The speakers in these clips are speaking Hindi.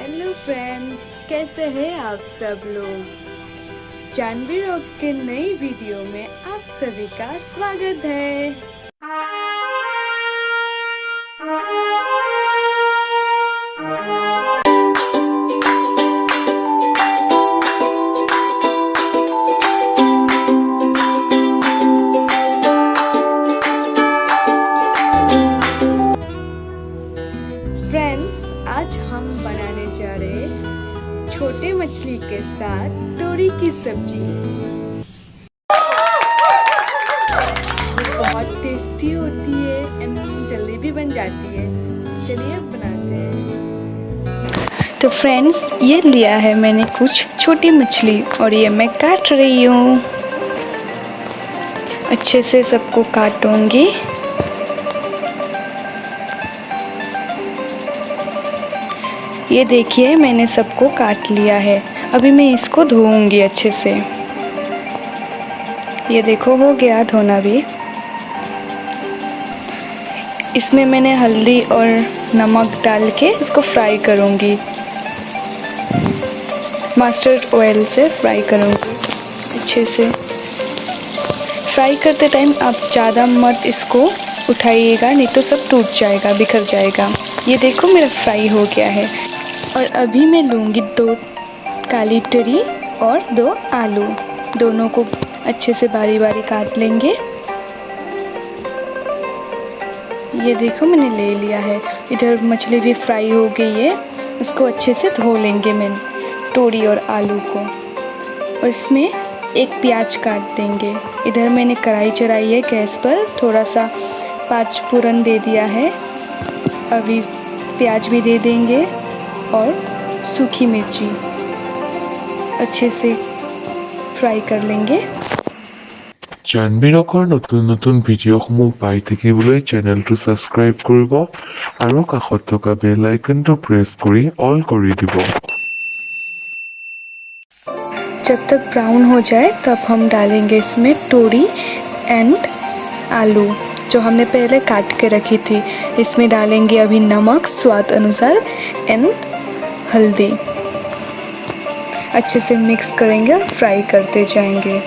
हेलो फ्रेंड्स, कैसे हैं आप सब लोग। जानवी रॉक के नई वीडियो में आप सभी का स्वागत है। फ्रेंड्स, आज हम बनाने जा रहे हैं छोटे मछली के साथ तोरी की सब्जी। बहुत टेस्टी होती है एंड जल्दी भी बन जाती है। चलिए अब बनाते हैं। तो फ्रेंड्स, ये लिया है मैंने कुछ छोटी मछली और ये मैं काट रही हूँ। अच्छे से सबको काटूंगी। ये देखिए, मैंने सबको काट लिया है। अभी मैं इसको धोऊंगी अच्छे से। ये देखो, हो गया धोना भी। इसमें मैंने हल्दी और नमक डाल के इसको फ्राई करूंगी। मस्टर्ड ऑयल से फ्राई करूंगी अच्छे से। फ्राई करते टाइम आप ज़्यादा मत इसको उठाइएगा, नहीं तो सब टूट जाएगा, बिखर जाएगा। ये देखो, मेरा फ्राई हो गया है। और अभी मैं लूँगी 2 काली तोरी और 2 आलू। दोनों को अच्छे से बारी बारी काट लेंगे। ये देखो, मैंने ले लिया है। इधर मछली भी फ्राई हो गई है। इसको अच्छे से धो लेंगे मैं तोरी और आलू को। और इसमें एक प्याज काट देंगे। इधर मैंने कढ़ाई चढ़ाई है गैस पर, थोड़ा सा 5 फोरन दे दिया है। अभी प्याज भी दे देंगे और सूखी मिर्ची अच्छे से फ्राई कर लेंगे। जानवी रকৰ নতুন নতুন ভিডিঅ'সমূহ পাই থাকিবলৈ চেনেলটো ছাবস্ক্ৰাইব কৰিব আৰু কাষত থকা বেল আইকনটো প্ৰেছ কৰি অল কৰি দিব। जब तक ब्राउन हो जाए तब हम डालेंगे इसमें तोरी एंड आलू जो हमने पहले काट के रखी थी। इसमें डालेंगे अभी नमक स्वाद अनुसार एंड हल्दी। अच्छे से मिक्स करेंगे और फ्राई करते जाएंगे।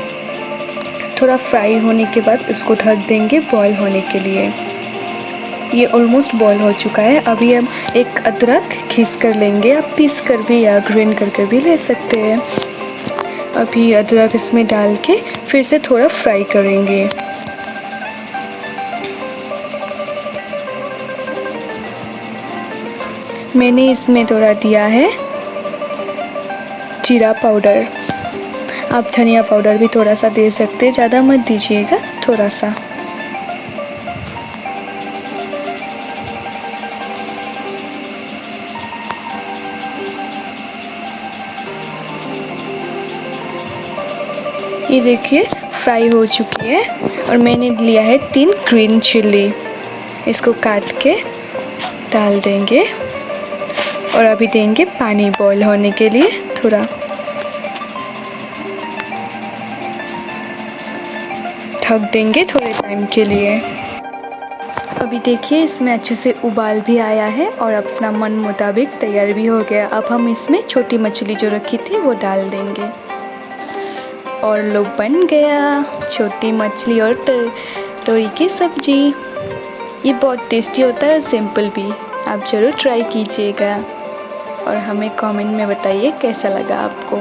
थोड़ा फ्राई होने के बाद इसको ढक देंगे बॉईल होने के लिए। ये ऑलमोस्ट बॉईल हो चुका है। अभी हम एक अदरक घिस कर लेंगे। आप पीस कर भी या ग्राइंड करके भी ले सकते हैं। अभी अदरक इसमें डाल के फिर से थोड़ा फ्राई करेंगे। मैंने इसमें थोड़ा दिया है जीरा पाउडर। आप धनिया पाउडर भी थोड़ा सा दे सकते हैं, ज़्यादा मत दीजिएगा, थोड़ा सा। ये देखिए, फ्राई हो चुकी है। और मैंने लिया है 3 ग्रीन चिल्ली। इसको काट के डाल देंगे और अभी देंगे पानी बॉईल होने के लिए थोड़ा। ढक देंगे थोड़े टाइम के लिए। अभी देखिए, इसमें अच्छे से उबाल भी आया है और अपना मन मुताबिक तैयार भी हो गया। अब हम इसमें छोटी मछली जो रखी थी वो डाल देंगे और लो, बन गया छोटी मछली और तोरी की सब्जी। ये बहुत टेस्टी होता है और सिंपल भी। आप ज़रूर ट्राई कीजिएगा और हमें कमेंट में बताइए कैसा लगा आपको।